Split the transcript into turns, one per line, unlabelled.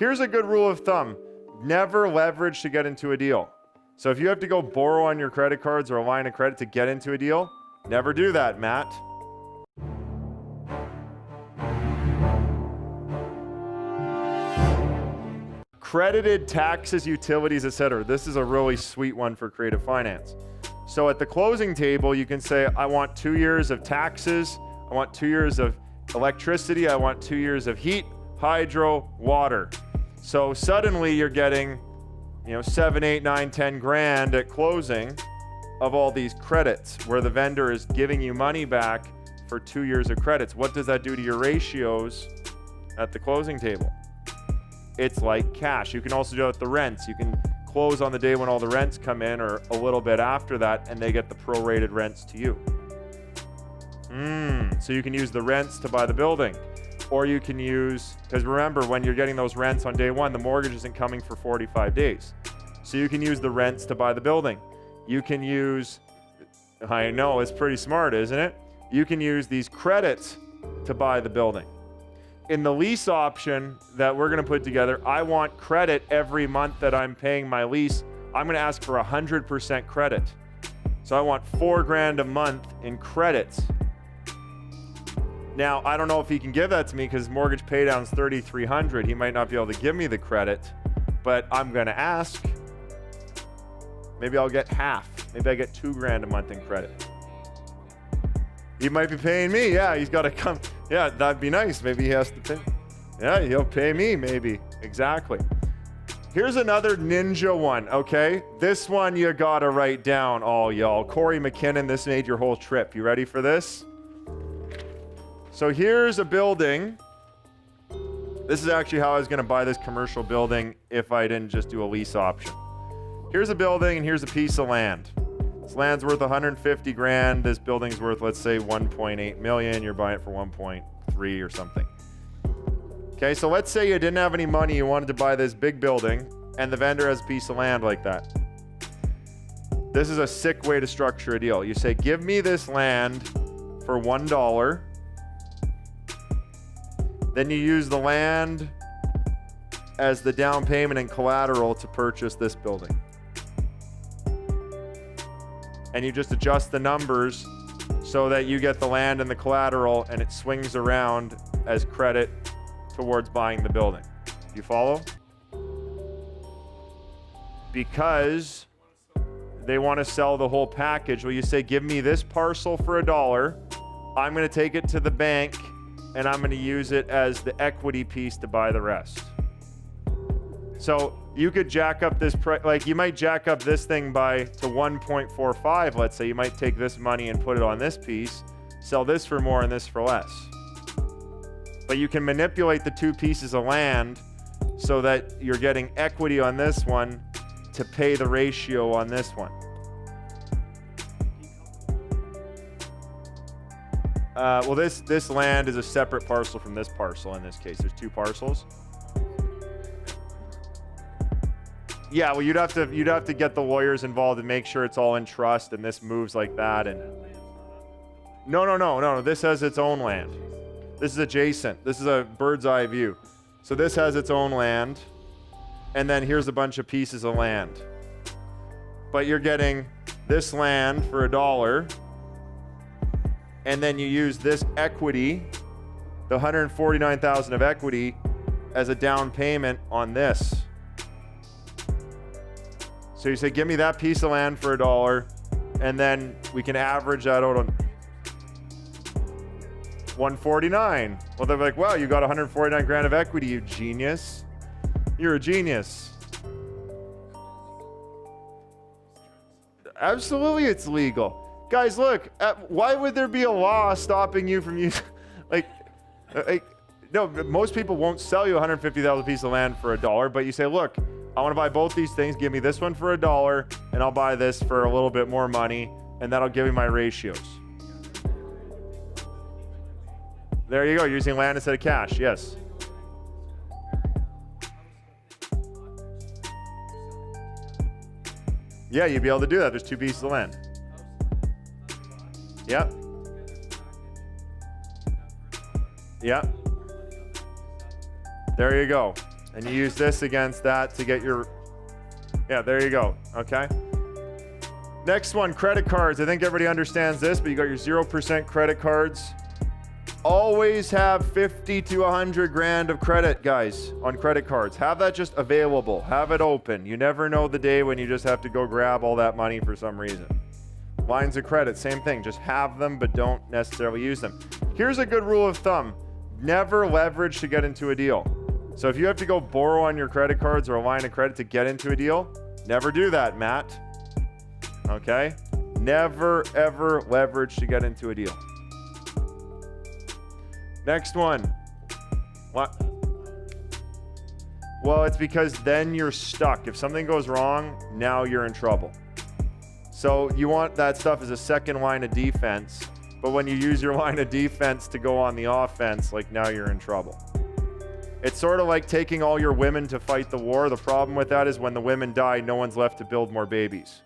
Here's a good rule of thumb. Never leverage to get into a deal. So if you have to go borrow on your credit cards or a line of credit to get into a deal, never do that, Matt. Credited taxes, utilities, etc. This is a really sweet one for creative finance. So at the closing table, you can say, I want 2 years of taxes, I want 2 years of electricity, I want 2 years of heat, hydro, water. So suddenly you're getting, 7, 8, 9, 10 grand at closing of all these credits where the vendor is giving you money back for 2 years of credits. What does that do to your ratios at the closing table? It's like cash. You can also do it with the rents. You can close on the day when all the rents come in or a little bit after that, and they get the prorated rents to you. So you can use the rents to buy the building. Or you can use, because remember, when you're getting those rents on day one, the mortgage isn't coming for 45 days. So you can use the rents to buy the building. You can use, I know, it's pretty smart, isn't it? You can use these credits to buy the building. In the lease option that we're going to put together, I want credit every month that I'm paying my lease. I'm going to ask for 100% credit. So I want $4,000 a month in credits. Now, I don't know if he can give that to me because mortgage pay down is $3,300. He might not be able to give me the credit, but I'm going to ask. Maybe I'll get half. Maybe I get $2,000 a month in credit. He might be paying me. Yeah, he's got to come. Yeah, that'd be nice. Maybe he has to pay. Yeah, he'll pay me maybe. Exactly. Here's another ninja one, okay? This one you got to write down, all y'all. Corey McKinnon, this made your whole trip. You ready for this? So here's a building. This is actually how I was going to buy this commercial building if I didn't just do a lease option. Here's a building and here's a piece of land. This land's worth 150 grand. This building's worth, let's say, 1.8 million. You're buying it for 1.3 or something. Okay, so let's say you didn't have any money. You wanted to buy this big building and the vendor has a piece of land like that. This is a sick way to structure a deal. You say, give me this land for $1. Then you use the land as the down payment and collateral to purchase this building. And you just adjust the numbers so that you get the land and the collateral and it swings around as credit towards buying the building. You follow? Because they want to sell the whole package. Well, you say, give me this parcel for $1. I'm going to take it to the bank and I'm going to use it as the equity piece to buy the rest. So you could jack up this price, like you might jack up this thing to 1.45, let's say. You might take this money and put it on this piece, sell this for more and this for less. But you can manipulate the two pieces of land so that you're getting equity on this one to pay the ratio on this one. Well, this land is a separate parcel from this parcel in this case. There's two parcels. Yeah, well, you'd have to get the lawyers involved and make sure it's all in trust and this moves like that. And no. This has its own land. This is adjacent. This is a bird's eye view. So this has its own land, and then here's a bunch of pieces of land. But you're getting this land for $1, and then you use this equity, the $149,000 of equity, as a down payment on this. So you say, give me that piece of land for $1, and then we can average that out on 149. Well, they're like, wow, you got 149 grand of equity, you genius. You're a genius. Absolutely, it's legal. Guys, look, why would there be a law stopping you from using, no, most people won't sell you a $150,000 piece of land for $1, but you say, look, I want to buy both these things. Give me this one for $1, and I'll buy this for a little bit more money, and that'll give me my ratios. There you go. You're using land instead of cash. Yes. Yeah, you'd be able to do that. There's two pieces of land. Yep. Yep. There you go. And you use this against that to get your, yeah, there you go, okay? Next one, credit cards. I think everybody understands this, but you got your 0% credit cards. Always have 50 to 100 grand of credit, guys, on credit cards. Have that just available. Have it open. You never know the day when you just have to go grab all that money for some reason. Lines of credit, same thing. Just have them, but don't necessarily use them. Here's a good rule of thumb. Never leverage to get into a deal. So if you have to go borrow on your credit cards or a line of credit to get into a deal, never do that, Matt. Okay? Never, ever leverage to get into a deal. Next one. What? Well, it's because then you're stuck. If something goes wrong, now you're in trouble. So you want that stuff as a second line of defense, but when you use your line of defense to go on the offense, like now you're in trouble. It's sort of like taking all your women to fight the war. The problem with that is when the women die, no one's left to build more babies.